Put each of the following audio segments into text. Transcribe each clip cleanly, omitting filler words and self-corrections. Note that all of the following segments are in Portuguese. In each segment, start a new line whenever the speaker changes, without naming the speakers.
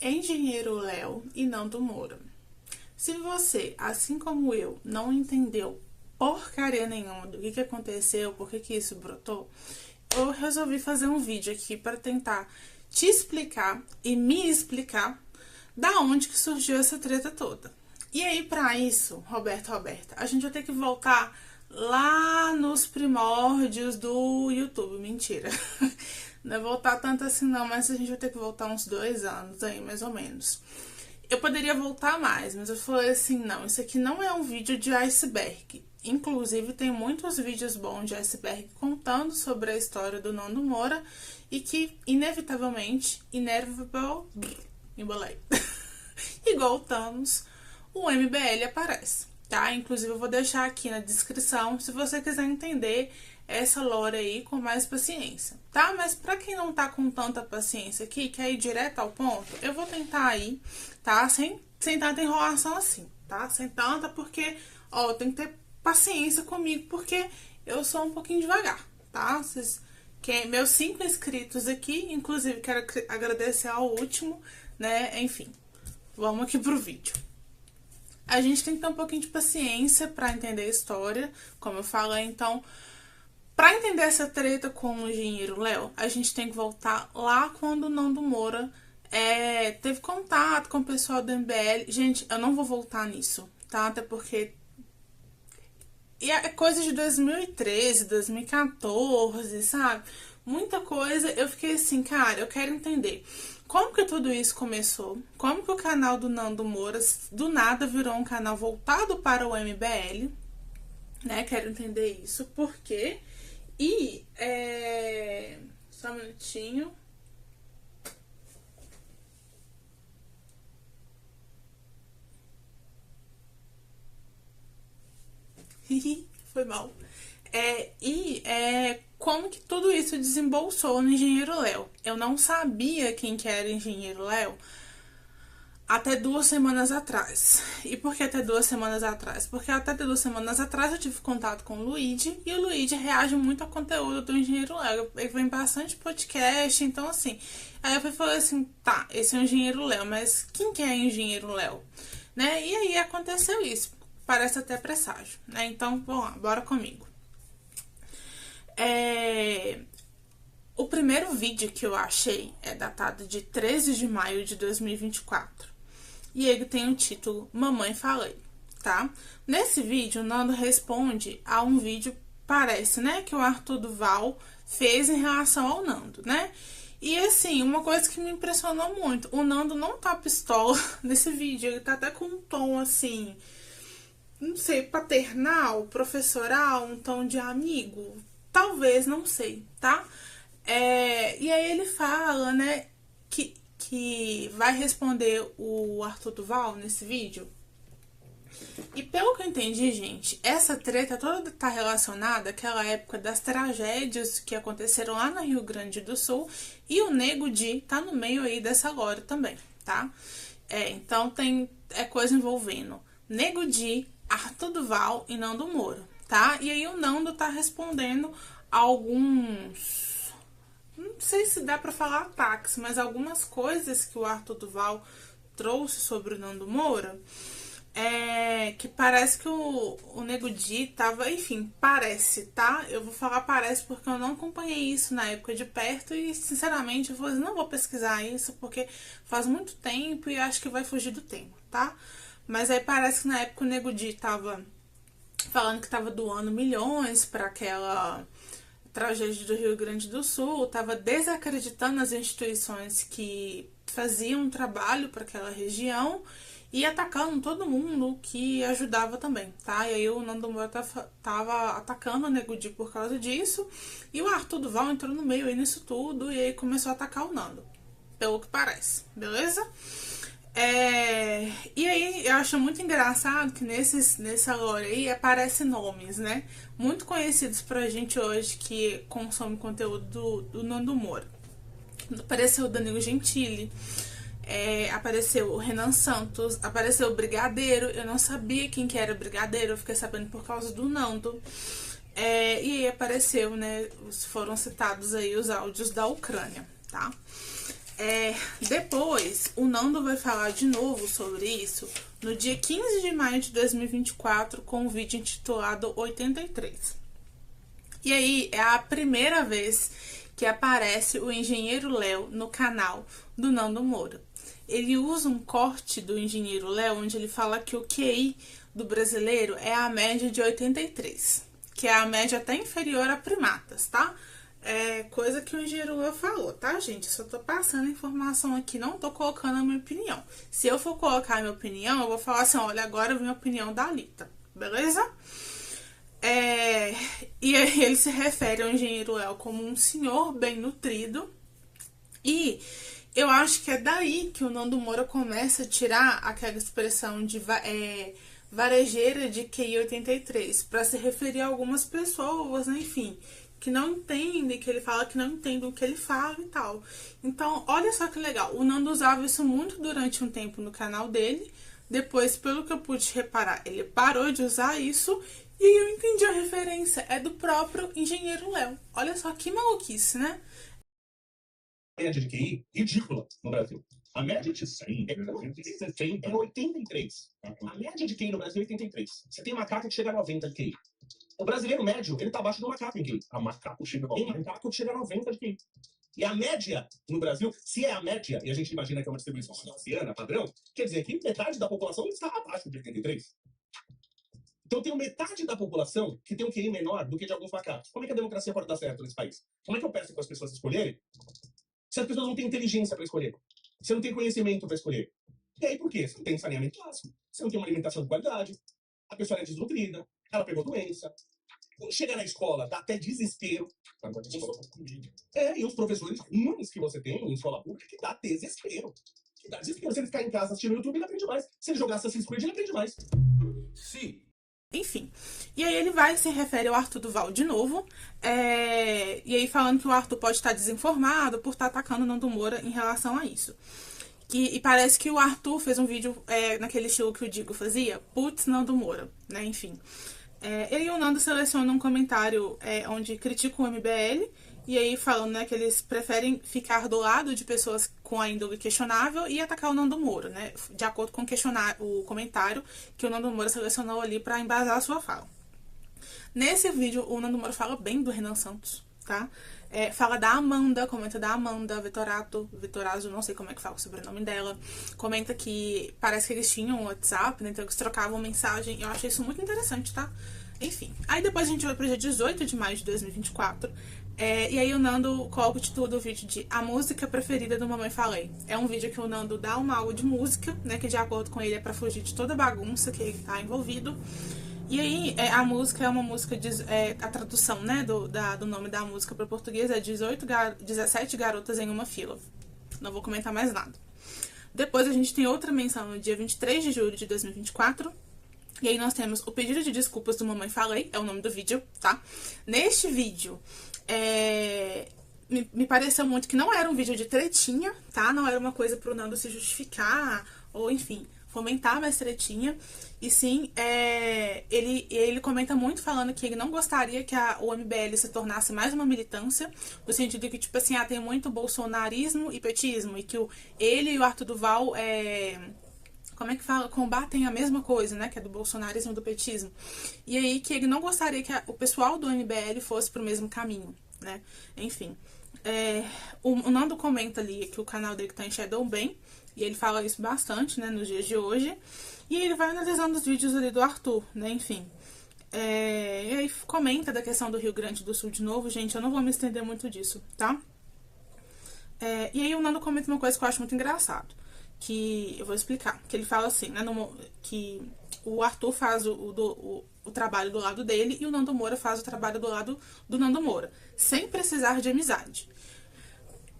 Engenheiro Léo e Nando Moura. Se você, assim como eu, não entendeu porcaria nenhuma do que aconteceu, por que isso brotou, eu resolvi fazer um vídeo aqui para tentar te explicar e me explicar da onde que surgiu essa treta toda. E aí, para isso, Roberta, a gente vai ter que voltar lá nos primórdios do YouTube. Mentira. Não é voltar tanto assim não, mas a gente vai ter que voltar uns 2 anos aí, mais ou menos. Eu poderia voltar mais, mas eu falei assim, não, isso aqui não é um vídeo de iceberg. Inclusive, tem muitos vídeos bons de iceberg contando sobre a história do Nando Moura e que, inevitavelmente, embolei. Igual Thanos, o MBL aparece, tá? Inclusive, eu vou deixar aqui na descrição se você quiser entender essa lore aí com mais paciência, tá? Mas pra quem não tá com tanta paciência aqui, quer ir direto ao ponto, eu vou tentar aí, tá? Sem tanta enrolação assim, tá? Sem tanta, porque, ó, tem que ter paciência comigo, porque eu sou um pouquinho devagar, tá? Meus 5 inscritos aqui, inclusive quero agradecer ao último, né? Enfim, vamos aqui pro vídeo. A gente tem que ter um pouquinho de paciência pra entender a história, como eu falei, então... Pra entender essa treta com o engenheiro Léo, a gente tem que voltar lá quando o Nando Moura teve contato com o pessoal do MBL. Gente, eu não vou voltar nisso, tá? Até porque é coisa de 2013, 2014, sabe? Muita coisa, eu fiquei assim, cara, eu quero entender como que tudo isso começou, como que o canal do Nando Moura do nada virou um canal voltado para o MBL, né? Quero entender isso, por quê? E, só um minutinho. Foi mal. Como que tudo isso desembolsou no Engenheiro Léo? Eu não sabia quem que era o Engenheiro Léo até 2 semanas atrás. E por que até 2 semanas atrás? Porque até 2 semanas atrás eu tive contato com o Luigi, e o Luigi reage muito ao conteúdo do Engenheiro Léo. Ele vem bastante podcast, então assim... Aí eu falei assim, tá, esse é o Engenheiro Léo, mas quem que é o Engenheiro Léo? Né? E aí aconteceu isso. Parece até presságio, né? Então, vamos lá, bora comigo. O primeiro vídeo que eu achei é datado de 13 de maio de 2024. E ele tem o título Mamãe Falei, tá? Nesse vídeo, o Nando responde a um vídeo, parece, né, que o Arthur Duval fez em relação ao Nando, né? E assim, uma coisa que me impressionou muito, o Nando não tá pistola nesse vídeo, ele tá até com um tom assim, não sei, paternal, professoral, um tom de amigo, talvez, não sei, tá? E aí ele fala, né, que vai responder o Arthur Duval nesse vídeo. E pelo que eu entendi, gente, essa treta toda tá relacionada àquela época das tragédias que aconteceram lá no Rio Grande do Sul, e o Nego Di tá no meio aí dessa glória também, tá? Então tem coisa envolvendo Nego Di, Arthur Duval e Nando Moura, tá? E aí o Nando tá respondendo a alguns... Não sei se dá pra falar ataques, mas algumas coisas que o Arthur Duval trouxe sobre o Nando Moura, que parece que o Nego Di tava, enfim, parece, tá? Eu vou falar parece porque eu não acompanhei isso na época de perto e, sinceramente, eu falei, não vou pesquisar isso porque faz muito tempo e acho que vai fugir do tema, tá? Mas aí parece que na época o Nego Di tava falando que tava doando milhões pra aquela... tragédia do Rio Grande do Sul, estava desacreditando as instituições que faziam um trabalho para aquela região e atacando todo mundo que ajudava também, tá? E aí o Nando Moura tava atacando o Nego Di por causa disso, e o Arthur Duval entrou no meio aí nisso tudo e aí começou a atacar o Nando, pelo que parece, beleza? E aí eu acho muito engraçado que nessa lore aí aparecem nomes, né? Muito conhecidos pra gente hoje que consome conteúdo do Nando Moura. Apareceu o Danilo Gentili, apareceu o Renan Santos, apareceu o Brigadeiro. Eu não sabia quem que era o Brigadeiro, eu fiquei sabendo por causa do Nando. E aí apareceu, né? Foram citados aí os áudios da Ucrânia, tá? Depois, o Nando vai falar de novo sobre isso no dia 15 de maio de 2024 com um vídeo intitulado 83. E aí, é a primeira vez que aparece o Engenheiro Léo no canal do Nando Moura. Ele usa um corte do Engenheiro Léo onde ele fala que o QI do brasileiro é a média de 83, que é a média até inferior a primatas, tá? É coisa que o Engenheiro Léo falou, tá, gente? Só tô passando informação aqui, não tô colocando a minha opinião. Se eu for colocar a minha opinião, eu vou falar assim, olha, agora vem a opinião da Alita, beleza? E aí ele se refere ao Engenheiro Léo como um senhor bem nutrido. E eu acho que é daí que o Nando Moura começa a tirar aquela expressão de varejeira de QI 83, para se referir a algumas pessoas, né, enfim, que não entendem, que ele fala que não entendem o que ele fala e tal. Então, olha só que legal, o Nando usava isso muito durante um tempo no canal dele, depois, pelo que eu pude reparar, ele parou de usar isso, e aí eu entendi a referência, é do próprio Engenheiro Léo. Olha só que maluquice, né?
Média de QI ridícula no Brasil. A média de 100 é 83. A média de QI no Brasil é 83. Você tem macaco que chega a 90 de QI. O brasileiro médio, ele tá abaixo do macaco em QI. A macaco chega a 90 de QI. E a média no Brasil, se é a média, e a gente imagina que é uma distribuição gaussiana, padrão, quer dizer que metade da população está abaixo de 83. Então tem metade da população que tem um QI menor do que de alguns macacos. Como é que a democracia pode dar certo nesse país? Como é que eu peço para as pessoas escolherem se as pessoas não têm inteligência para escolher? Você não tem conhecimento para escolher? E aí por quê? Você não tem saneamento básico, você não tem uma alimentação de qualidade, a pessoa é desnutrida, ela pegou doença, chega na escola, dá até desespero. E os professores ruins que você tem em escola pública que dá desespero. Que dá desespero. Se ele ficar em casa assistindo o YouTube, ele aprende mais. Se ele jogar Assassin's Creed, ele aprende mais.
Sim. Enfim, e aí ele vai se refere ao Arthur Duval de novo, e aí falando que o Arthur pode estar desinformado por estar atacando o Nando Moura em relação a isso. E parece que o Arthur fez um vídeo naquele estilo que o Digo fazia, putz, Nando Moura, né, enfim. Ele e o Nando selecionam um comentário onde criticam o MBL, e aí falando, né, que eles preferem ficar do lado de pessoas com a índole questionável e atacar o Nando Moura, né, de acordo com o comentário que o Nando Moura selecionou ali para embasar a sua fala. Nesse vídeo, o Nando Moura fala bem do Renan Santos, tá? Fala da Amanda, comenta da Amanda Vitorazzo, não sei como é que fala o sobrenome dela. Comenta que parece que eles tinham um WhatsApp, né? Então eles trocavam mensagem. Eu achei isso muito interessante, tá? Enfim. Aí depois a gente vai pro dia 18 de maio de 2024. E aí o Nando coloca o título do vídeo de A Música Preferida do Mamãe Falei. É um vídeo que o Nando dá uma aula de música, né? Que de acordo com ele é pra fugir de toda bagunça que ele tá envolvido. E aí, a música é uma música, a tradução, né, do nome da música para o português é 17 garotas em uma fila. Não vou comentar mais nada. Depois a gente tem outra menção no dia 23 de julho de 2024. E aí nós temos o pedido de desculpas do Mamãe Falei, é o nome do vídeo, tá? Neste vídeo, me pareceu muito que não era um vídeo de tretinha, tá? Não era uma coisa pro Nando se justificar, ou enfim, fomentar mais tretinha. E sim, ele comenta muito falando que ele não gostaria que o MBL se tornasse mais uma militância, no sentido de que, tipo assim, tem muito bolsonarismo e petismo, e que ele e o Arthur Duval, como é que fala? Combatem a mesma coisa, né? Que é do bolsonarismo e do petismo. E aí que ele não gostaria que o pessoal do MBL fosse pro mesmo caminho, né? Enfim. O Nando comenta ali que o canal dele tá em Shadow bem, e ele fala isso bastante, né, nos dias de hoje. E ele vai analisando os vídeos ali do Arthur, né, enfim. E aí comenta da questão do Rio Grande do Sul de novo, gente, eu não vou me estender muito disso, tá? E aí o Nando comenta uma coisa que eu acho muito engraçado, que eu vou explicar, que ele fala assim, né, que o Arthur faz o trabalho do lado dele e o Nando Moura faz o trabalho do lado do Nando Moura, sem precisar de amizade.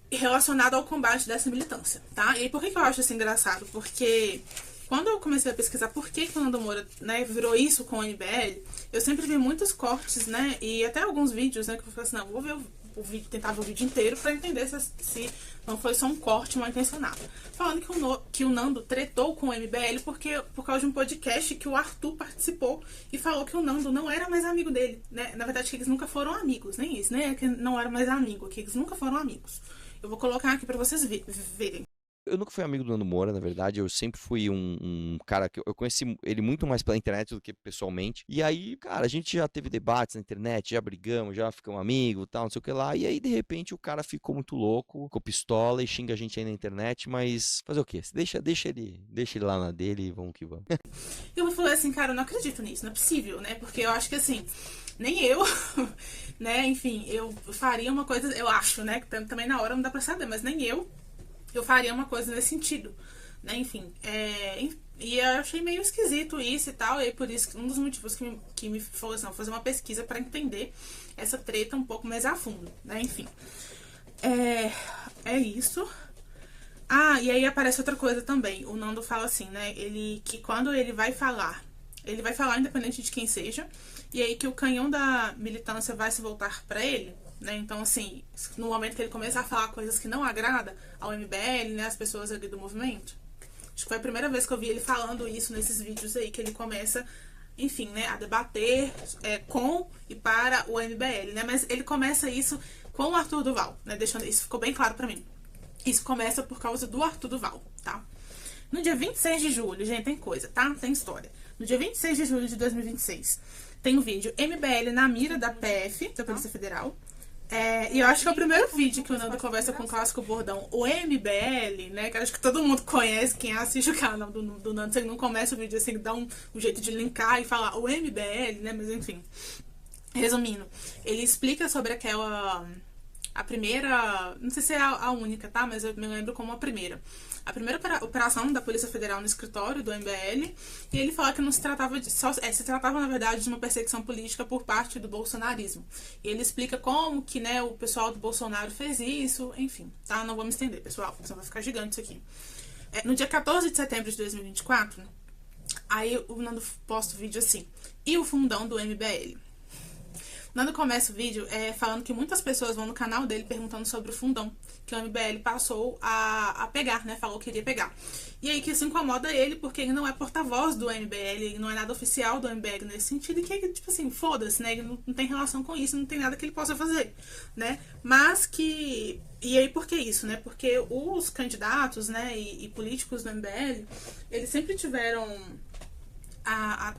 Relacionado ao combate dessa militância, tá? E por que eu acho isso engraçado? Porque quando eu comecei a pesquisar por que o Nando Moura, né, virou isso com o MBL, eu sempre vi muitos cortes, né, e até alguns vídeos, né, que eu falei assim, não, vou ver o vídeo, tentar ver o vídeo inteiro pra entender se não foi só um corte mal intencionado. Falando que o Nando tretou com o MBL por causa de um podcast que o Arthur participou e falou que o Nando não era mais amigo dele, né? Na verdade, que eles nunca foram amigos, nem isso, né? Que não era mais amigo, que eles nunca foram amigos. Eu vou colocar aqui pra vocês verem.
Eu nunca fui amigo do Nando Moura, na verdade. Eu sempre fui um cara que eu conheci ele muito mais pela internet do que pessoalmente. E aí, cara, a gente já teve debates na internet, já brigamos, já ficamos amigos, tal, não sei o que lá. E aí, de repente, o cara ficou muito louco, ficou pistola e xinga a gente aí na internet. Mas fazer o quê? Deixa ele lá na dele e vamos que vamos.
Eu falei assim, cara, eu não acredito nisso, não é possível, né? Porque eu acho que assim, nem eu, né? Enfim, eu faria uma coisa, eu acho, né? Que também na hora não dá pra saber, mas nem eu faria uma coisa nesse sentido, né? Enfim, e eu achei meio esquisito isso e tal, e por isso, um dos motivos que me falou assim, fazer uma pesquisa pra entender essa treta um pouco mais a fundo, né? Enfim, é isso. Ah, e aí aparece outra coisa também. O Nando fala assim, né? Que quando ele vai falar independente de quem seja, e aí que o canhão da militância vai se voltar pra ele, né? Então, assim, no momento que ele começar a falar coisas que não agrada ao MBL, né? As pessoas ali do movimento. Acho que foi a primeira vez que eu vi ele falando isso nesses vídeos aí, que ele começa, enfim, né? A debater com e para o MBL, né? Mas ele começa isso com o Arthur Duval, né? Deixando isso ficou bem claro pra mim. Isso começa por causa do Arthur Duval, tá? No dia 26 de julho, gente, tem coisa, tá? Tem história. No dia 26 de julho de 2026, tem um vídeo MBL na mira da PF, da Polícia Federal. E eu acho que é o primeiro vídeo que o Nando conversa com o clássico bordão, o MBL, né? Que eu acho que todo mundo conhece, quem assiste o canal do Nando, você não começa o vídeo assim, dá um jeito de linkar e falar o MBL, né? Mas enfim, resumindo, ele explica sobre a primeira, não sei se é a única, tá? Mas eu me lembro como a primeira. A primeira operação da Polícia Federal no escritório do MBL, e ele fala que não se tratava se tratava, na verdade, de uma perseguição política por parte do bolsonarismo. E ele explica como que, né, o pessoal do Bolsonaro fez isso, enfim, tá? Não vou me estender, pessoal, senão vai ficar gigante isso aqui. No dia 14 de setembro de 2024, aí o Nando posta o vídeo assim, e o fundão do MBL. Nando começa o vídeo falando que muitas pessoas vão no canal dele perguntando sobre o fundão que o MBL passou a pegar, né? Falou que iria pegar. E aí que isso incomoda ele, porque ele não é porta-voz do MBL, ele não é nada oficial do MBL nesse sentido, e que ele, tipo assim, foda-se, né? Ele não tem relação com isso, não tem nada que ele possa fazer, né? Mas que... E aí por que isso, né? Porque os candidatos, né, e políticos do MBL, eles sempre tiveram...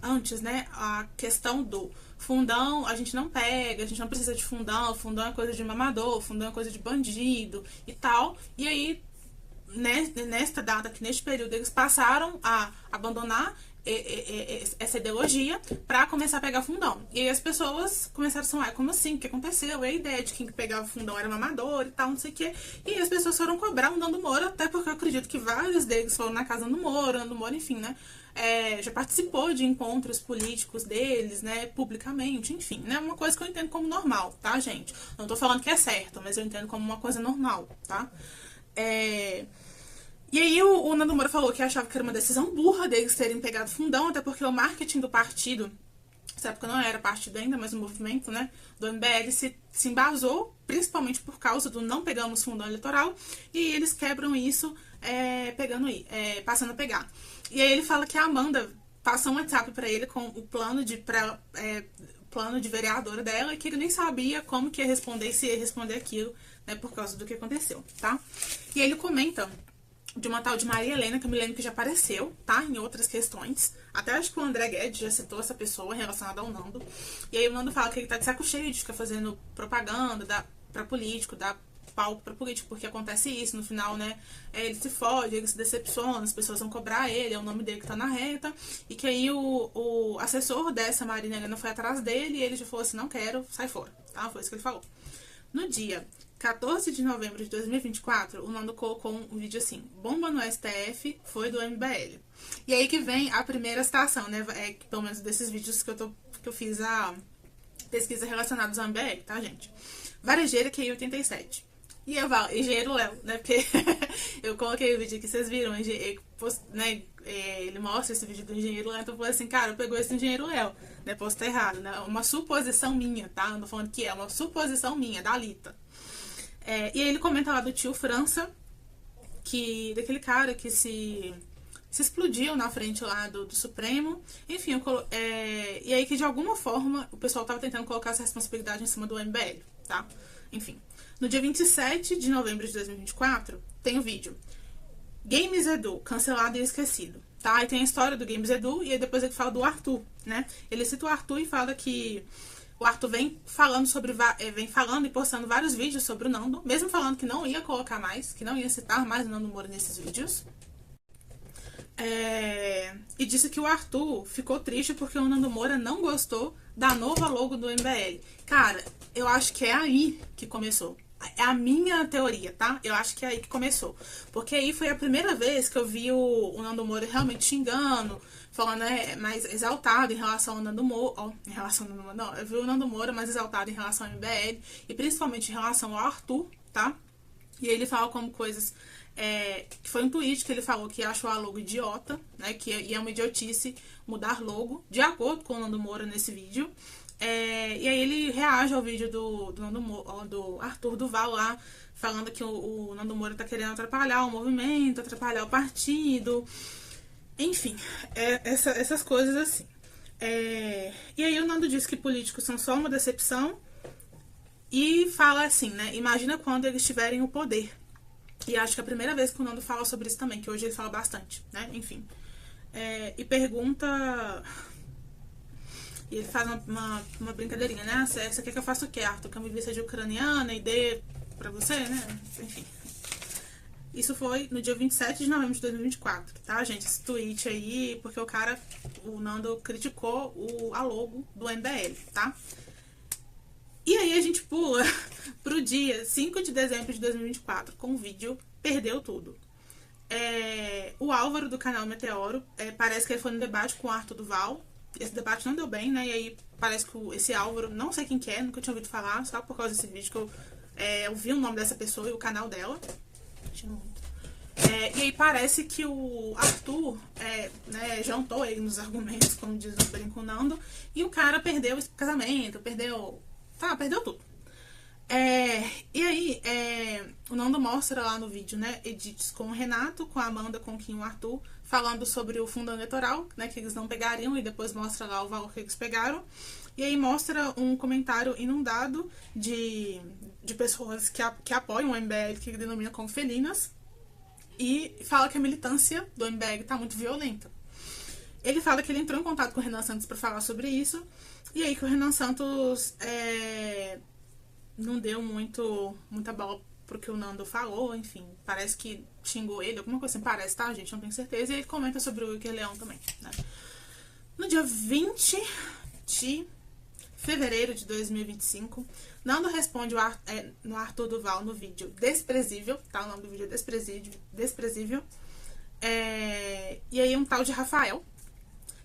antes, né, a questão do fundão, a gente não pega, a gente não precisa de fundão é coisa de mamador, fundão é coisa de bandido e tal. E aí, nesta data, neste período, eles passaram a abandonar essa ideologia para começar a pegar fundão. E aí as pessoas começaram a como assim? O que aconteceu? E a ideia de que quem pegava fundão era mamador e tal, não sei o quê. E aí as pessoas foram cobrar o Nando Moura, até porque eu acredito que vários deles foram na casa do Moura, Nando Moura, enfim, né? Já participou de encontros políticos deles, né, publicamente, enfim, né, uma coisa que eu entendo como normal, tá, gente? Não tô falando que é certo, mas eu entendo como uma coisa normal, tá? E aí o Nando Moura falou que achava que era uma decisão burra deles terem pegado fundão, até porque o marketing do partido, nessa época não era partido ainda, mas o movimento, né, do MBL se embasou, principalmente por causa do não pegamos fundão eleitoral, e eles quebram isso passando a pegar. E aí ele fala que a Amanda passou um WhatsApp pra ele com o plano de vereadora dela, e que ele nem sabia como que ia responder, se ia responder aquilo, né, por causa do que aconteceu, tá? E aí ele comenta de uma tal de Maria Helena, que eu me lembro que já apareceu, tá? Em outras questões. Até acho que o André Guedes já citou essa pessoa relacionada ao Nando. E aí o Nando fala que ele tá de saco cheio de ficar fazendo propaganda pra político, dá palco pra político, porque acontece isso, no final, né, ele se fode, ele se decepciona, as pessoas vão cobrar ele, é o nome dele que tá na reta, e que aí o assessor dessa Maria Helena foi atrás dele, e ele já falou assim, não quero, sai fora, tá? Foi isso que ele falou. No dia 14 de novembro de 2024, o Nando colocou um vídeo assim, bomba no STF foi do MBL. E aí que vem a primeira citação, né, pelo menos desses vídeos que eu fiz a pesquisa relacionados ao MBL, tá, gente? Varejeira QI 87. E eu falo, engenheiro Léo, né? Porque eu coloquei o vídeo que vocês viram, né? Ele mostra esse vídeo do engenheiro Léo, então eu falei assim, cara, pegou esse engenheiro Léo, né? Posso estar errado, né? Uma suposição minha, tá? Não tô falando que é uma suposição minha, da Alita. E aí ele comenta lá do tio França, daquele cara que se explodiu na frente lá do Supremo. Enfim, e aí que de alguma forma o pessoal tava tentando colocar essa responsabilidade em cima do MBL, tá? Enfim. No dia 27 de novembro de 2024, tem o vídeo Games Edu, cancelado e esquecido, tá? Aí tem a história do Games Edu e aí depois ele fala do Arthur, né? Ele cita o Arthur e fala que o Arthur vem falando e postando vários vídeos sobre o Nando, mesmo falando que não ia colocar mais, que não ia citar mais o Nando Moura nesses vídeos. E disse que o Arthur ficou triste porque o Nando Moura não gostou da nova logo do MBL. Cara, eu acho que é aí que começou. É a minha teoria, tá? Eu acho que é aí que começou. Porque aí foi a primeira vez que eu vi o Nando Moura realmente xingando, falando mais exaltado em relação ao Nando Moura. Em relação ao Nando Moura, não. Eu vi o Nando Moura mais exaltado em relação ao MBL e principalmente em relação ao Arthur, tá? E ele fala como coisas... que foi um tweet que ele falou que achou a logo idiota, né? Que é uma idiotice mudar logo, de acordo com o Nando Moura nesse vídeo. E aí ele reage ao vídeo do Arthur Duval lá, falando que o Nando Moura tá querendo atrapalhar o movimento, atrapalhar o partido. Enfim, essas coisas assim. E aí o Nando diz que políticos são só uma decepção e fala assim, né? Imagina quando eles tiverem o poder. E acho que é a primeira vez que o Nando fala sobre isso também, que hoje ele fala bastante, né? Enfim. E pergunta... E ele faz uma brincadeirinha, né? Você quer que eu faça o quê, Arthur? Que eu me vista de ucraniana e dê pra você, né? Enfim. Isso foi no dia 27 de novembro de 2024, tá, gente? Esse tweet aí, porque o Nando criticou a logo do MBL, tá? E aí a gente pula pro dia 5 de dezembro de 2024, com o vídeo Perdeu Tudo. O Álvaro, do canal Meteoro, parece que ele foi no debate com o Arthur Duval. Esse debate não deu bem, né? E aí parece que esse Álvaro, não sei quem que é, nunca tinha ouvido falar, só por causa desse vídeo que eu vi o nome dessa pessoa e o canal dela. E aí parece que o Arthur jantou ele nos argumentos, como diz o Brinco Nando, e o cara perdeu esse casamento, perdeu tudo. E aí, o Nando mostra lá no vídeo, né, edits com o Renato, com a Amanda, com o Kim e o Arthur, falando sobre o fundo eleitoral, né, que eles não pegariam, e depois mostra lá o valor que eles pegaram. E aí mostra um comentário inundado de pessoas que apoiam o MBL, que ele denomina como felinas, e fala que a militância do MBL tá muito violenta. Ele fala que ele entrou em contato com o Renan Santos para falar sobre isso, e aí que o Renan Santos não deu muita bola pro que o Nando falou, enfim, parece que xingou ele, alguma coisa assim, parece, tá, gente? Não tenho certeza. E ele comenta sobre o Iker Leão também, né? No dia 20 de fevereiro de 2025, Nando responde no Arthur Duval no vídeo Desprezível, tá? O nome do vídeo é Desprezível. E aí um tal de Rafael,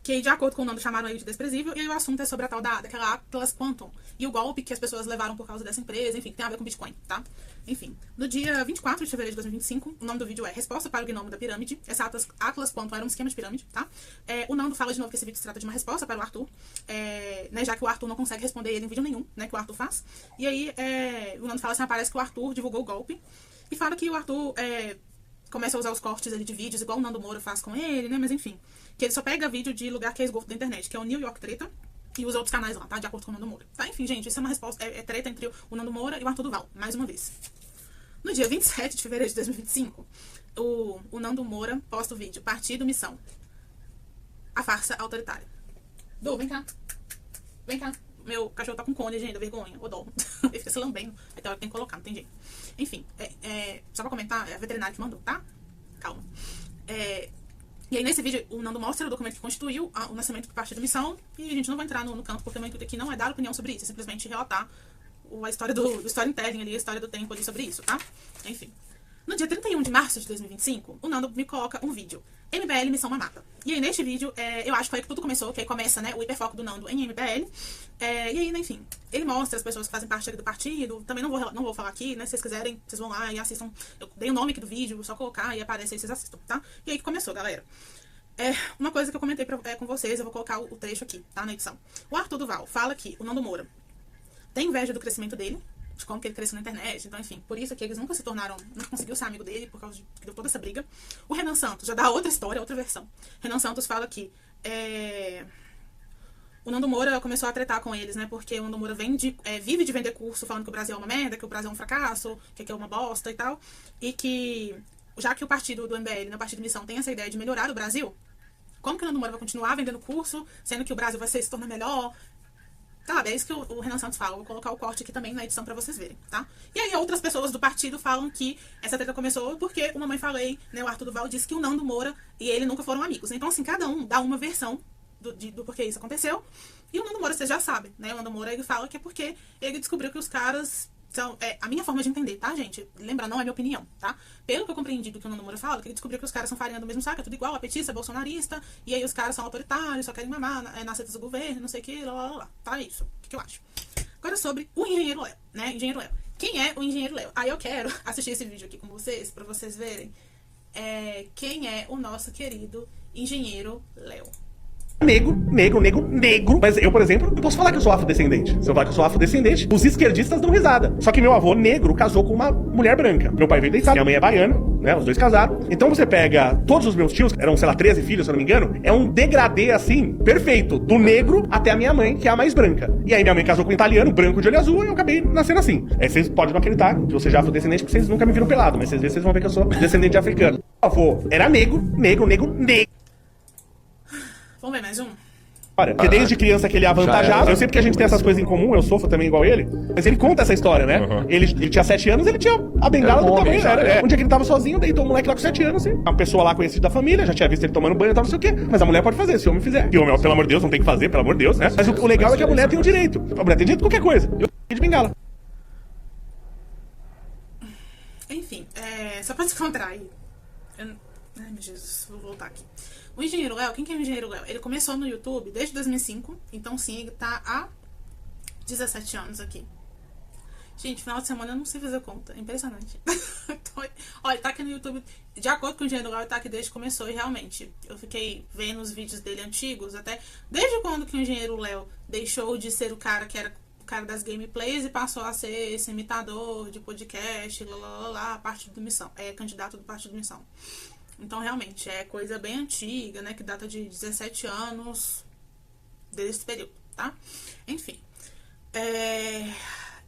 que aí, de acordo com o Nando, chamaram ele de desprezível, e aí o assunto é sobre a tal daquela Atlas Quantum, e o golpe que as pessoas levaram por causa dessa empresa, enfim, que tem a ver com Bitcoin, tá? Enfim, no dia 24 de fevereiro de 2025, o nome do vídeo é Resposta para o Gnome da Pirâmide. Essa Atlas Quantum era um esquema de pirâmide, tá? O Nando fala de novo que esse vídeo se trata de uma resposta para o Arthur, né, já que o Arthur não consegue responder ele em vídeo nenhum, né, que o Arthur faz. E aí, o Nando fala assim, parece que o Arthur divulgou o golpe, e fala que o Arthur começa a usar os cortes ali de vídeos, igual o Nando Moura faz com ele, né, mas enfim, que ele só pega vídeo de lugar que é esgoto da internet, que é o New York Treta, e os outros canais lá, tá? De acordo com o Nando Moura. Tá? Enfim, gente, isso é uma resposta, treta entre o Nando Moura e o Arthur Duval, mais uma vez. No dia 27 de fevereiro de 2025, o Nando Moura posta o vídeo Partido Missão. A farsa autoritária. Du, vem cá. Vem cá. Meu cachorro tá com cone, gente, da vergonha. Ô, dó. Ele fica se lambendo. Aí tem hora que tem que colocar, não tem jeito. Enfim, só pra comentar, é a veterinária que mandou, tá? Calma. E aí, nesse vídeo, o Nando mostra o documento que constituiu o nascimento do Partido Missão, e a gente não vai entrar no campo, porque o meu intuito aqui não é dar opinião sobre isso, é simplesmente relatar a história do storytelling ali, a história do tempo ali sobre isso, tá? Enfim. No dia 31 de março de 2025, o Nando me coloca um vídeo, MBL Missão Mamata. E aí, neste vídeo, eu acho que foi aí que tudo começou, que aí começa, né, o hiperfoco do Nando em MBL. E aí, né, enfim, ele mostra as pessoas que fazem parte do partido. Também não vou falar aqui, né, se vocês quiserem, vocês vão lá e assistam. Eu dei o nome aqui do vídeo, só colocar e aparece aí, vocês assistam, tá? E aí que começou, galera. Uma coisa que eu comentei com vocês, eu vou colocar o trecho aqui, tá, na edição. O Arthur Duval fala que o Nando Moura tem inveja do crescimento dele, de como que ele cresceu na internet, então, enfim, por isso é que eles nunca conseguiu ser amigo dele, por causa que deu toda essa briga. O Renan Santos já dá outra história, outra versão. Renan Santos fala que o Nando Moura começou a tretar com eles, né? Porque o Nando Moura vive de vender curso falando que o Brasil é uma merda, que o Brasil é um fracasso, que aqui é uma bosta e tal. E que, já que o partido do MBL, né, o partido de missão, tem essa ideia de melhorar o Brasil, como que o Nando Moura vai continuar vendendo curso, sendo que o Brasil vai se tornar melhor? Sabe, é isso que o Renan Santos fala. Vou colocar o corte aqui também na edição pra vocês verem, tá? E aí outras pessoas do partido falam que essa treta começou porque o Mamãe Falei, né, o Arthur Duval disse que o Nando Moura e ele nunca foram amigos. Então, assim, cada um dá uma versão do porquê isso aconteceu. E o Nando Moura, vocês já sabem, né? O Nando Moura, ele fala que é porque ele descobriu que os caras são... a minha forma de entender, tá, gente? Lembra, não é minha opinião, tá? Pelo que eu compreendi do que o Nando Moura fala, que ele descobriu que os caras são farinha do mesmo saco, é tudo igual, é petista, é bolsonarista, e aí os caras são autoritários, só querem mamar nas setas do governo, não sei o que, lá. Tá, isso. O que eu acho? Agora sobre o Engenheiro Léo, né? Engenheiro Léo. Quem é o Engenheiro Léo? Aí eu quero assistir esse vídeo aqui com vocês, pra vocês verem quem é o nosso querido Engenheiro Léo.
Negro. Mas eu, por exemplo, eu posso falar que eu sou afrodescendente. Se eu falar que eu sou afrodescendente, os esquerdistas dão risada. Só que meu avô negro casou com uma mulher branca. Meu pai veio da Itália, minha mãe é baiana, né? Os dois casaram. Então você pega todos os meus tios, eram, sei lá, 13 filhos, se eu não me engano, é um degradê, assim, perfeito. Do negro até a minha mãe, que é a mais branca. E aí minha mãe casou com um italiano, branco de olho azul, e eu acabei nascendo assim. Aí vocês podem não acreditar que eu seja afrodescendente, porque vocês nunca me viram pelado, mas vocês vão ver que eu sou descendente de africano. Meu avô era negro.
Vamos ver mais um?
Porque desde criança que ele é avantajado, eu sei porque a gente tem essas coisas em comum, eu sofro também igual ele, mas ele conta essa história, né? Ele tinha 7 anos, ele tinha a bengala do tamanho, um dia que ele tava sozinho, deitou o moleque lá com 7 anos, assim, uma pessoa lá conhecida da família, já tinha visto ele tomando banho e tal, não sei o quê, mas a mulher pode fazer, se o homem fizer. E o homem, pelo amor de Deus, não tem que fazer, pelo amor de Deus, né? Mas o legal é que a mulher tem o direito. A mulher tem direito a qualquer coisa. Eu tenho de bengala.
Enfim, só pra descontrair. Ai, meu Jesus, vou voltar aqui. O Engenheiro Léo, quem que é o Engenheiro Léo? Ele começou no YouTube desde 2005, então sim, ele tá há 17 anos aqui. Gente, final de semana eu não sei fazer conta, é impressionante. Olha, ele tá aqui no YouTube, de acordo com o Engenheiro Léo, ele tá aqui desde que começou e realmente, eu fiquei vendo os vídeos dele antigos, até desde quando que o Engenheiro Léo deixou de ser o cara que era o cara das gameplays e passou a ser esse imitador de podcast, partido do Missão, candidato do Partido do Missão. Então, realmente, é coisa bem antiga, né? Que data de 17 anos desse período, tá? Enfim.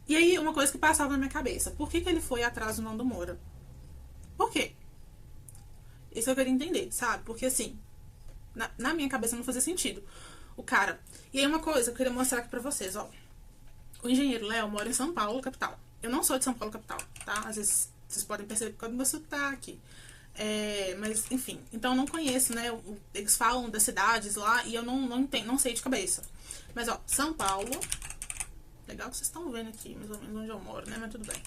E aí, uma coisa que passava na minha cabeça. Por que ele foi atrás do Nando Moura? Por quê? Isso eu queria entender, sabe? Porque, assim, na minha cabeça não fazia sentido. O cara... E aí, uma coisa que eu queria mostrar aqui pra vocês, ó. O Engenheiro Léo mora em São Paulo, capital. Eu não sou de São Paulo, capital, tá? Às vezes, vocês podem perceber por causa do meu sotaque. Mas, enfim, então eu não conheço, né? Eles falam das cidades lá e eu não entendo, não sei de cabeça. Mas, ó, São Paulo. Legal que vocês estão vendo aqui, mais ou menos onde eu moro, né? Mas tudo bem.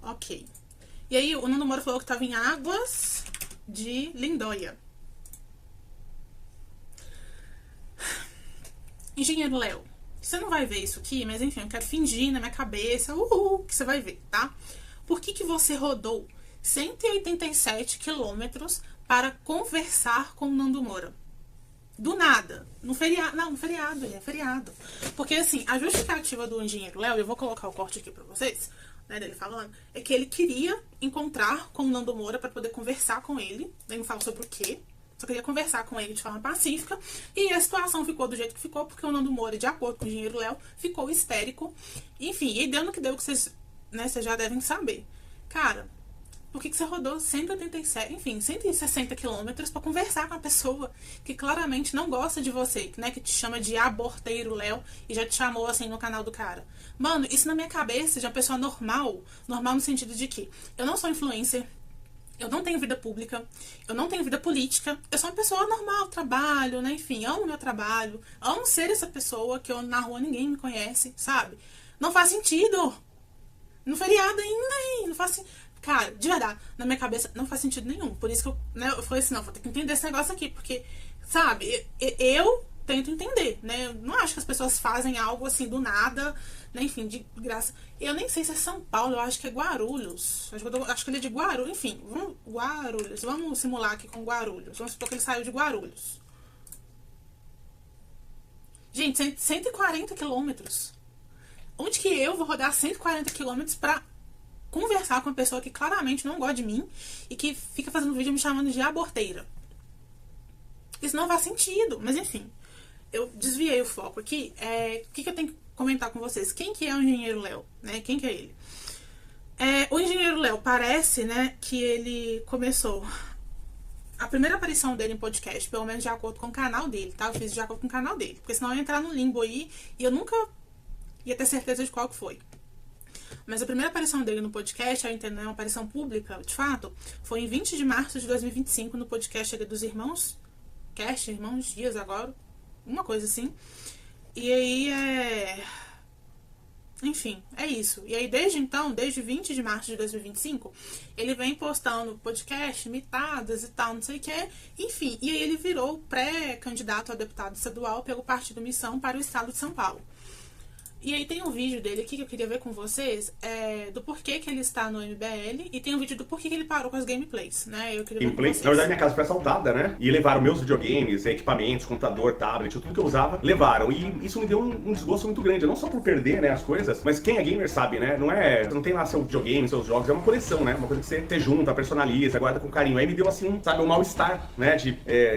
Ok. E aí, o Nando Moura falou que tava em Águas de Lindóia. Engenheiro Léo, você não vai ver isso aqui, mas enfim, eu quero fingir na minha cabeça, que você vai ver, tá? Por que você rodou 187 quilômetros para conversar com o Nando Moura? Do nada. No feriado. Não, no feriado, é feriado. Porque, assim, a justificativa do Engenheiro Léo, eu vou colocar o corte aqui pra vocês, né, dele falando, é que ele queria encontrar com o Nando Moura para poder conversar com ele. Ele não fala sobre o quê. Só queria conversar com ele de forma pacífica. E a situação ficou do jeito que ficou, porque o Nando Moura, de acordo com o Engenheiro Léo, ficou histérico. Enfim, e deu no que deu, que vocês, né, vocês já devem saber. Cara, por que você rodou 187, enfim, 160 quilômetros pra conversar com a pessoa que claramente não gosta de você, né, que te chama de aborteiro Léo e já te chamou assim no canal do cara? Mano, isso na minha cabeça de uma pessoa normal no sentido de que eu não sou influencer, eu não tenho vida pública, eu não tenho vida política, eu sou uma pessoa normal, trabalho, né, enfim, amo meu trabalho, amo ser essa pessoa que eu na rua ninguém me conhece, sabe? Não faz sentido. No feriado ainda, hein? Não faz sentido. Cara, de verdade, na minha cabeça não faz sentido nenhum. Por isso que eu falei assim, não, vou ter que entender esse negócio aqui, porque, sabe, eu tento entender, né? Eu não acho que as pessoas fazem algo assim do nada, né? Enfim, de graça. Eu nem sei se é São Paulo, eu acho que é Guarulhos. Acho que ele é de Guarulhos. Enfim, Guarulhos. Vamos simular aqui com Guarulhos. Vamos supor que ele saiu de Guarulhos. Gente, 140 quilômetros. Onde que eu vou rodar 140 quilômetros pra conversar com uma pessoa que claramente não gosta de mim e que fica fazendo vídeo me chamando de aborteira? isso não faz sentido. Mas enfim, eu desviei o foco aqui. O que eu tenho que comentar com vocês? Quem que é o Engenheiro Léo? Né? Quem que é ele? O Engenheiro Léo parece, né, que ele começou... A primeira aparição dele em podcast, pelo menos de acordo com o canal dele, tá? Eu fiz de acordo com o canal dele. Porque senão eu ia entrar no limbo aí e eu nunca ia ter certeza de qual que foi. Mas a primeira aparição dele no podcast, eu entendo, é uma aparição pública, de fato, foi em 20 de março de 2025, no podcast ali dos Irmãos Dias agora, uma coisa assim. E aí Enfim, é isso. E aí, desde então, desde 20 de março de 2025, ele vem postando podcast, mitadas e tal, não sei o que. Enfim, e aí ele virou pré-candidato a deputado estadual pelo Partido Missão para o estado de São Paulo. E aí tem um vídeo dele aqui que eu queria ver com vocês, do porquê que ele está no MBL, e tem um vídeo do porquê que ele parou com as gameplays, né? Eu queria ver com vocês.
Na verdade, minha casa foi assaltada, né? E levaram meus videogames, equipamentos, computador, tablet, tudo que eu usava, levaram. E isso me deu um desgosto muito grande, não só por perder, né, as coisas, mas quem é gamer sabe, né? Não tem lá seu videogame, seus jogos, é uma coleção, né? Uma coisa que você junta, personaliza, guarda com carinho. Aí me deu assim, sabe, um mal-estar, né?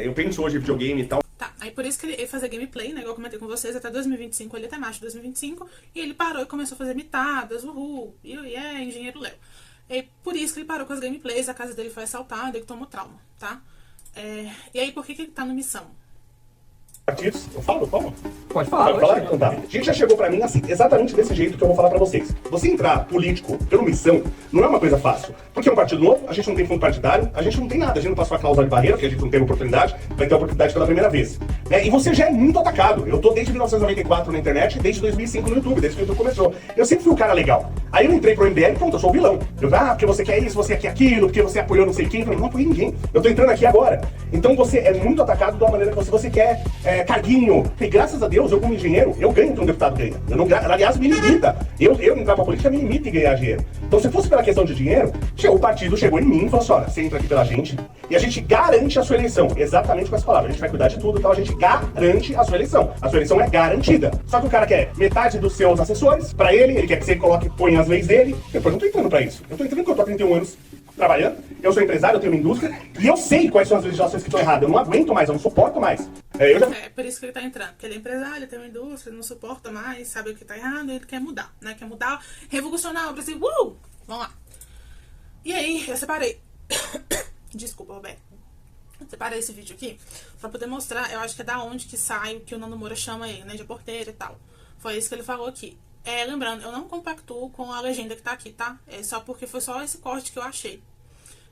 Eu penso hoje em videogame e tal.
Tá, aí por isso que ele fazia gameplay, né, igual eu comentei com vocês, até 2025, ele até março de 2025, e ele parou e começou a fazer mitadas, Engenheiro Léo. E por isso que ele parou com as gameplays, a casa dele foi assaltada, ele tomou trauma, tá? E aí por que ele tá no Missão?
Partidos, eu falo?
Pode falar.
Então tá. A gente já chegou pra mim assim, exatamente desse jeito que eu vou falar pra vocês. Você entrar político pelo Missão não é uma coisa fácil. Porque é um partido novo, a gente não tem fundo partidário, a gente não tem nada, a gente não passou a cláusula de barreira, porque a gente não teve oportunidade, vai ter a oportunidade pela primeira vez. E você já é muito atacado. Eu tô desde 1994 na internet, desde 2005 no YouTube, desde que o YouTube começou. Eu sempre fui um cara legal. Aí eu entrei pro MBL, pronto, eu sou o vilão. Porque você quer isso, você quer aquilo, porque você apoiou não sei quem. Eu falei, não apoiei ninguém. Eu tô entrando aqui agora. Então você é muito atacado de uma maneira que você quer carguinho. E graças a Deus, eu como engenheiro, eu ganho que um deputado ganha. Aliás, me limita. Eu entrar pra política me limita em ganhar dinheiro. Então se fosse pela questão de dinheiro, o partido chegou em mim e falou assim, olha, você entra aqui pela gente e a gente garante a sua eleição. Exatamente com essa palavra. A gente vai cuidar de tudo e tal, a gente garante a sua eleição. A sua eleição é garantida. Só que o cara quer metade dos seus assessores pra ele quer que você ponha as leis dele. Eu não tô entrando pra isso. Eu tô entrando porque eu tô há 31 anos trabalhando, eu sou empresário, eu tenho uma indústria, e eu sei quais são as legislações que estão erradas. Eu não aguento mais, eu não suporto mais.
Por isso que ele tá entrando, porque ele é empresário, ele tem uma indústria, ele não suporta mais, sabe o que tá errado, ele quer mudar, né? Quer mudar, revolucionar o Brasil, vamos lá. E aí, eu separei, desculpa, Roberto, eu separei esse vídeo aqui pra poder mostrar, eu acho que é da onde que sai o que o Nando Moura chama ele, né, de porteira e tal. Foi isso que ele falou aqui. Lembrando, eu não compactuo com a legenda que tá aqui, tá? Só porque foi só esse corte que eu achei.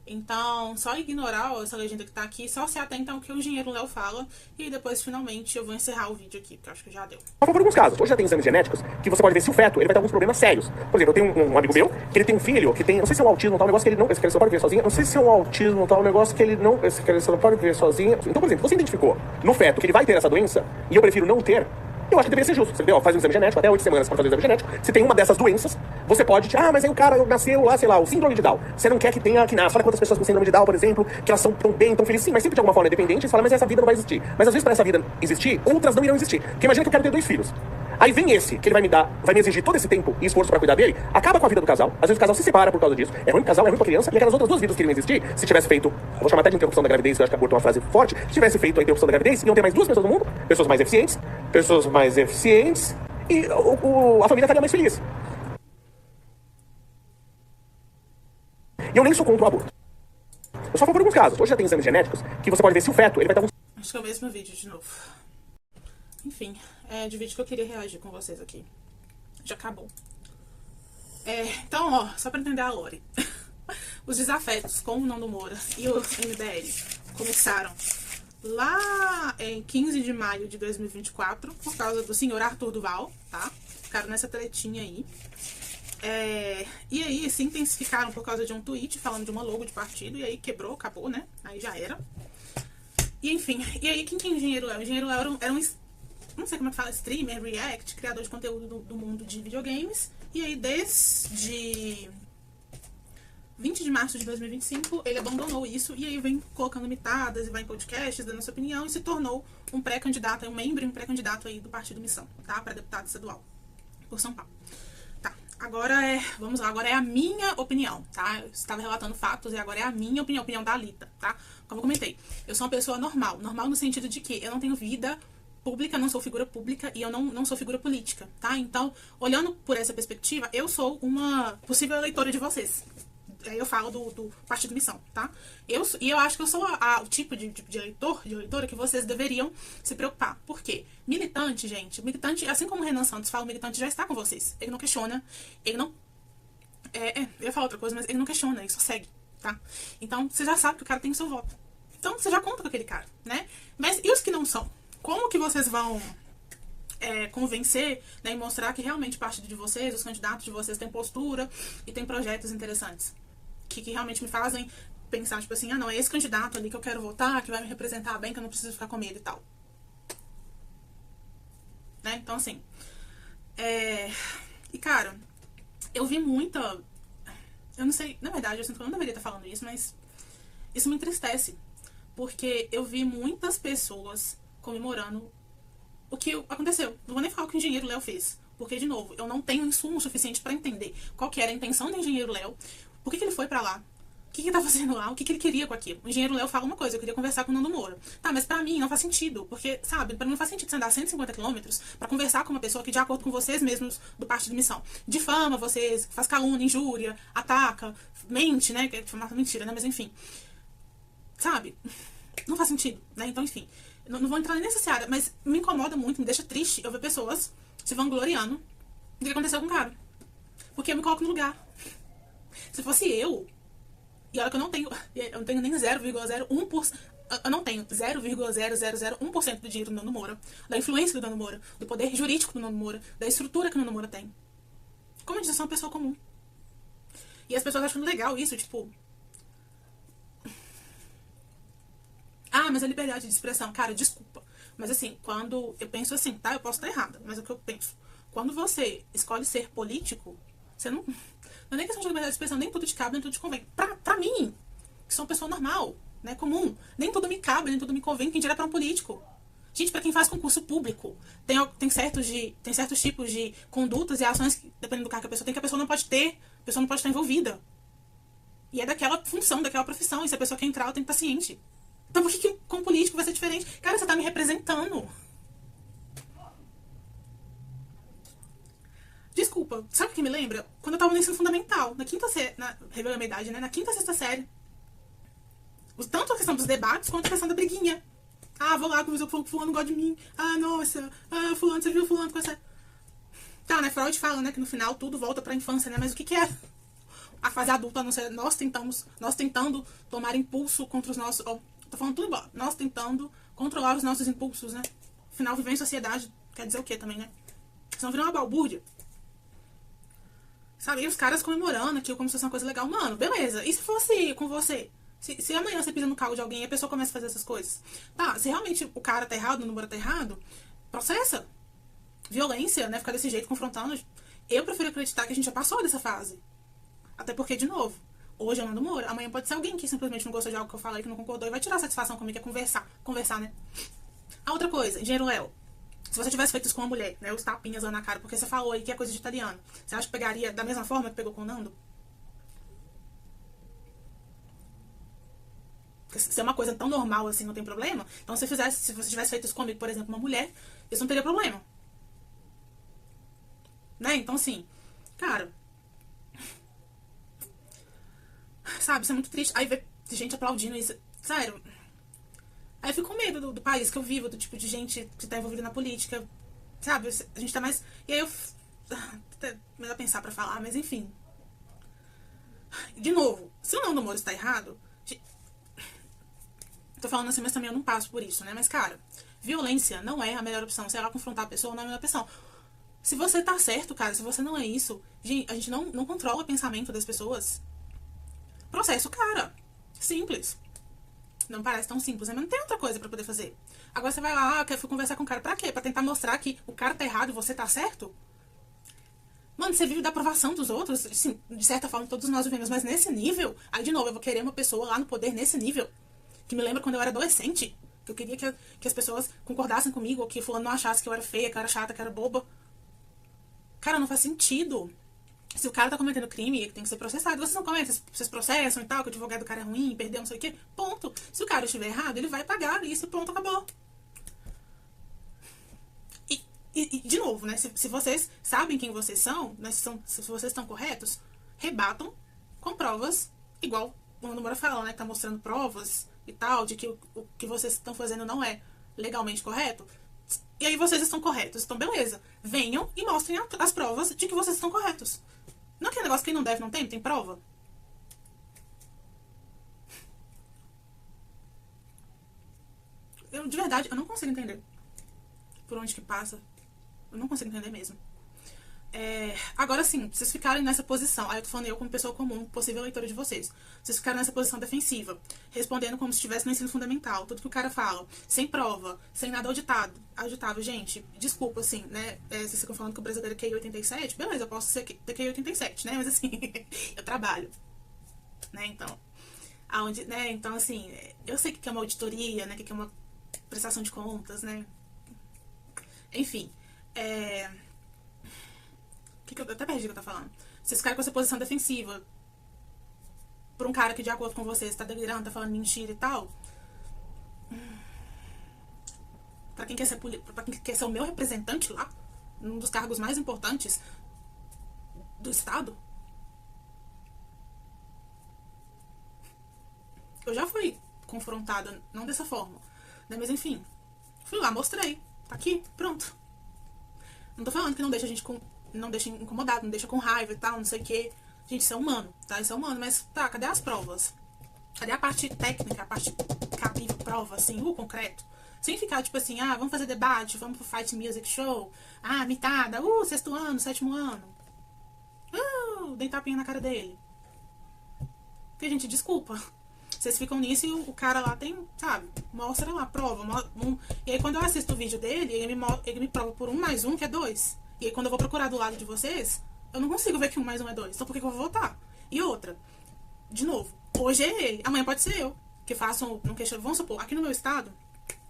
Então, só ignorar essa legenda que tá aqui, só se atenta ao que o Engenheiro Léo fala, e depois, finalmente, eu vou encerrar o vídeo aqui, porque eu acho que já deu.
Por alguns casos, hoje já tem exames genéticos que você pode ver se o feto ele vai ter alguns problemas sérios. Por exemplo, eu tenho um amigo meu, que ele tem um filho que tem, não sei se é um autismo, tal negócio que ele não, esse cara só pode ver sozinho, não sei se é um autismo, tal negócio que ele não, esse cara só pode ver sozinho. Então, por exemplo, você identificou no feto que ele vai ter essa doença, e eu prefiro não ter, eu acho que deveria ser justo. Você faz um exame genético, até 8 semanas para fazer o exame genético. Se tem uma dessas doenças, você pode... mas aí o cara nasceu lá, sei lá, o síndrome de Down. Você não quer que nasça. Olha quantas pessoas com síndrome de Down, por exemplo, que elas são tão bem, tão felizes. Sim, mas sempre de alguma forma é dependente. Você fala, mas essa vida não vai existir. Mas às vezes para essa vida existir, outras não irão existir. Porque imagina que eu quero ter 2 filhos. Aí vem esse, que ele vai me exigir todo esse tempo e esforço pra cuidar dele, acaba com a vida do casal. Às vezes o casal se separa por causa disso. É ruim pro casal, é ruim pra criança. E aquelas outras 2 vidas que iriam existir, se tivesse feito, eu vou chamar até de interrupção da gravidez, eu acho que aborto é uma frase forte, se tivesse feito a interrupção da gravidez, iam ter mais 2 pessoas no mundo, pessoas mais eficientes, e a família estaria mais feliz. E eu nem sou contra o aborto. Eu só falo por alguns casos. Hoje já tem exames genéticos que você pode ver se o feto ele vai ter alguns...
Acho que é o mesmo vídeo de novo. Enfim, de vídeo que eu queria reagir com vocês aqui. Já acabou. Então, ó, só pra entender a lore. Os desafetos com o Nando Moura e o MBL começaram lá em 15 de maio de 2024, por causa do senhor Arthur Duval, tá? Ficaram nessa tretinha aí. E aí se intensificaram por causa de um tweet falando de uma logo de partido, e aí quebrou, acabou, né? Aí já era. E enfim, e aí quem que é o Engenheiro Léo? O Engenheiro Léo era um não sei como é que fala, streamer, react, criador de conteúdo do mundo de videogames. E aí desde 20 de março de 2025, ele abandonou isso e aí vem colocando mitadas e vai em podcasts, dando sua opinião, e se tornou um pré-candidato, um pré-candidato aí do Partido Missão, tá? Para deputado estadual por São Paulo. Tá. Agora vamos lá, agora é a minha opinião, tá? Eu estava relatando fatos e agora é a minha opinião, a opinião da Alita, tá? Como eu comentei, eu sou uma pessoa normal no sentido de que eu não tenho vida pública, não sou figura pública e eu não sou figura política, tá? Então, olhando por essa perspectiva, eu sou uma possível eleitora de vocês. Aí eu falo do Partido Missão, tá? E eu acho que eu sou o tipo de eleitor, de eleitora que vocês deveriam se preocupar. Por quê? Militante, gente, militante, assim como o Renan Santos fala, o militante já está com vocês. Ele não questiona, ele não... eu ia falar outra coisa, mas ele não questiona, ele só segue, tá? Então, você já sabe que o cara tem o seu voto. Então, você já conta com aquele cara, né? Mas e os que não são? Como que vocês vão convencer, né, e mostrar que realmente o partido de vocês, os candidatos de vocês têm postura e têm projetos interessantes? Que realmente me fazem pensar, tipo assim, não, é esse candidato ali que eu quero votar, que vai me representar bem, que eu não preciso ficar com medo e tal. Né? Então, assim... E, cara, eu vi muita... Eu não sei, na verdade, eu sinto que eu não deveria estar falando isso, mas isso me entristece. Porque eu vi muitas pessoas comemorando o que aconteceu. Não vou nem falar o que o engenheiro Léo fez. Porque, de novo, eu não tenho insumo suficiente pra entender qual que era a intenção do engenheiro Léo. Por que ele foi pra lá? O que ele tá fazendo lá? O que ele queria com aquilo? O engenheiro Léo fala uma coisa, eu queria conversar com o Nando Moura. Tá, mas pra mim não faz sentido. Porque, sabe, pra mim não faz sentido você andar 150 quilômetros pra conversar com uma pessoa que, de acordo com vocês mesmos do Partido de Missão, difama vocês, faz calúnia, injúria, ataca, mente, né? Que é mentira, né? Mas enfim. Sabe? Não faz sentido, né? Então, enfim. Não vou entrar nessa seara, mas me incomoda muito, me deixa triste eu ver pessoas se vangloriando do que aconteceu com o cara. Porque eu me coloco no lugar. Se fosse eu, e olha que eu não tenho nem 0,01%, eu não tenho 0,0001% do dinheiro do Nando Moura, da influência do Nando Moura, do poder jurídico do Nando Moura, da estrutura que o Nando Moura tem. Como eu disse, eu sou uma pessoa comum. E as pessoas acham legal isso, tipo... Ah, mas a liberdade de expressão, cara, desculpa. Mas assim, quando eu penso assim, tá? Eu posso estar errada, mas é o que eu penso. Quando você escolhe ser político, você não... Não é nem questão de liberdade de expressão, nem tudo te cabe, nem tudo te convém. Pra mim, que sou uma pessoa normal, né, comum, nem tudo me cabe, nem tudo me convém, quem dirá pra um político. Gente, pra quem faz concurso público, tem certos tipos de condutas e ações, que, dependendo do cargo que a pessoa tem, que a pessoa não pode ter, a pessoa não pode estar envolvida. E é daquela função, daquela profissão, e se a pessoa quer entrar, ela tem que estar ciente. Então por que com político vai ser diferente? Cara, você tá me representando. Desculpa, sabe o que me lembra? Quando eu tava no ensino fundamental, na quinta série, revelando a minha idade, né? Na quinta, sexta série. Tanto a questão dos debates, quanto a questão da briguinha. Ah, vou lá conversar com fulano, gosta de mim. Ah, nossa. Ah, fulano, você viu fulano com essa... Tá, né? Freud fala, né? Que no final tudo volta pra infância, né? Mas o que é a fase adulta? Não sei, nós tentando tomar impulso contra os nossos... Tô falando tudo igual. Nós tentando controlar os nossos impulsos, né? Afinal, viver em sociedade quer dizer o quê também, né? Senão virar uma balbúrdia. Sabe? E os caras comemorando aquilo como se fosse uma coisa legal. Mano, beleza. E se fosse com você? Se amanhã você pisa no carro de alguém e a pessoa começa a fazer essas coisas? Tá, se realmente o cara tá errado, o número tá errado, processa. Violência, né? Ficar desse jeito, confrontando. Eu prefiro acreditar que a gente já passou dessa fase. Até porque, de novo, hoje é o Nando Moura, amanhã pode ser alguém que simplesmente não gostou de algo que eu falei, que não concordou e vai tirar satisfação comigo, que é conversar, né? A outra coisa, engenheiro Léo. Se você tivesse feito isso com uma mulher, né, os tapinhas lá na cara, porque você falou aí que é coisa de italiano, você acha que pegaria da mesma forma que pegou com o Nando? Porque se é uma coisa tão normal assim, não tem problema. Então se você tivesse feito isso comigo, por exemplo, uma mulher, isso não teria problema. Né? Então assim, cara... Sabe, isso é muito triste. Aí vê gente aplaudindo isso. Sério... Aí eu fico com medo do país que eu vivo, do tipo de gente que tá envolvida na política, sabe? A gente tá mais... E aí eu... Até melhor pensar pra falar, mas enfim. De novo, se o Nando Moura está errado... Tô falando assim, mas também eu não passo por isso, né? Mas, cara, violência não é a melhor opção. Se ela confrontar a pessoa, não é a melhor opção. Se você tá certo, cara, se você não é isso... A gente não controla o pensamento das pessoas. Processo, cara. Simples. Não parece tão simples, né? Mas não tem outra coisa pra poder fazer. Agora você vai lá, fui conversar com o cara pra quê? Pra tentar mostrar que o cara tá errado e você tá certo? Mano, você vive da aprovação dos outros. Sim, de certa forma, todos nós vivemos. Mas nesse nível, aí de novo, eu vou querer uma pessoa lá no poder nesse nível. Que me lembra quando eu era adolescente. Que eu queria que as pessoas concordassem comigo. Ou que fulano não achasse que eu era feia, que eu era chata, que eu era boba. Cara, não faz sentido. Se o cara tá cometendo crime, ele tem que ser processado. Vocês não cometem, vocês processam e tal, que o advogado do cara é ruim, perdeu, não sei o quê. Ponto. Se o cara estiver errado, ele vai pagar e esse ponto acabou. E de novo, né? Se vocês sabem quem vocês são, né, se vocês estão corretos, rebatam com provas, igual o Nando Moura fala, né? Que tá mostrando provas e tal, de que o que vocês estão fazendo não é legalmente correto. E aí vocês estão corretos. Então, beleza. Venham e mostrem as provas de que vocês estão corretos. Não é aquele negócio que quem não deve não tem prova? De verdade, eu não consigo entender por onde que passa. Eu não consigo entender mesmo. Agora sim, vocês ficarem nessa posição. Aí eu tô falando eu como pessoa comum, possível leitora de vocês. Vocês ficaram nessa posição defensiva, respondendo como se estivesse no ensino fundamental. Tudo que o cara fala, sem prova, sem nada auditado. Auditável, gente, desculpa, assim, né? Vocês ficam falando que o brasileiro é QI 87. Beleza, eu posso ter QI 87, né? Mas assim, eu trabalho. Né? Então, né? Então, assim, eu sei que é uma auditoria, né? Que é uma prestação de contas, né? Enfim, eu até perdi o que eu tô falando. Vocês ficaram com essa posição defensiva por um cara que, de acordo com vocês, tá delirando, tá falando mentira e tal. Pra quem quer ser o meu representante lá, num dos cargos mais importantes do Estado, eu já fui confrontada, não dessa forma, né? Mas enfim, fui lá, mostrei. Tá aqui, pronto. Não tô falando que não deixa a gente não deixa incomodado, não deixa com raiva e tal, não sei o que. Gente, isso é humano, tá? Isso é humano, mas tá, cadê as provas? Cadê a parte técnica, a parte cabível, prova, assim, o concreto? Sem ficar, tipo assim, vamos fazer debate, vamos pro Fight Music Show, mitada, sexto ano, sétimo ano. Dei tapinha na cara dele. Porque, gente, desculpa. Vocês ficam nisso e o cara lá tem, sabe, mostra lá, prova. E aí quando eu assisto o vídeo dele, ele me prova por 1 mais 1, que é 2. E aí quando eu vou procurar do lado de vocês, eu não consigo ver que 1 mais 1 é 2. Então por que eu vou votar? E outra, de novo, hoje é ele, amanhã pode ser eu, que faço um questionamento. Vamos supor, aqui no meu estado,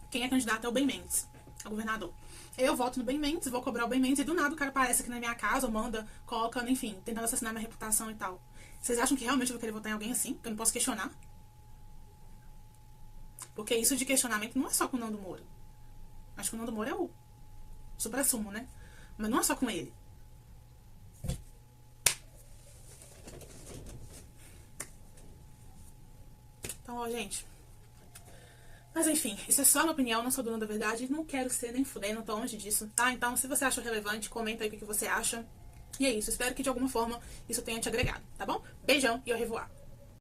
quem é candidato é o Ben Mendes, é o governador. Eu voto no Ben Mendes, vou cobrar o Ben Mendes, e do nada o cara aparece aqui na minha casa, ou manda, colocando, enfim, tentando assassinar minha reputação e tal. Vocês acham que realmente eu vou querer votar em alguém assim? Que eu não posso questionar? Porque isso de questionamento não é só com o Nando Moura. Acho que o Nando Moura é o suprassumo, né? Mas não é só com ele. Então, ó, gente. Mas enfim, isso é só minha opinião, não sou dona da verdade. Não quero ser nem fudendo, tô longe disso, tá? Então, se você achou relevante, comenta aí o que você acha. E é isso, espero que de alguma forma isso tenha te agregado, tá bom? Beijão e au revoir.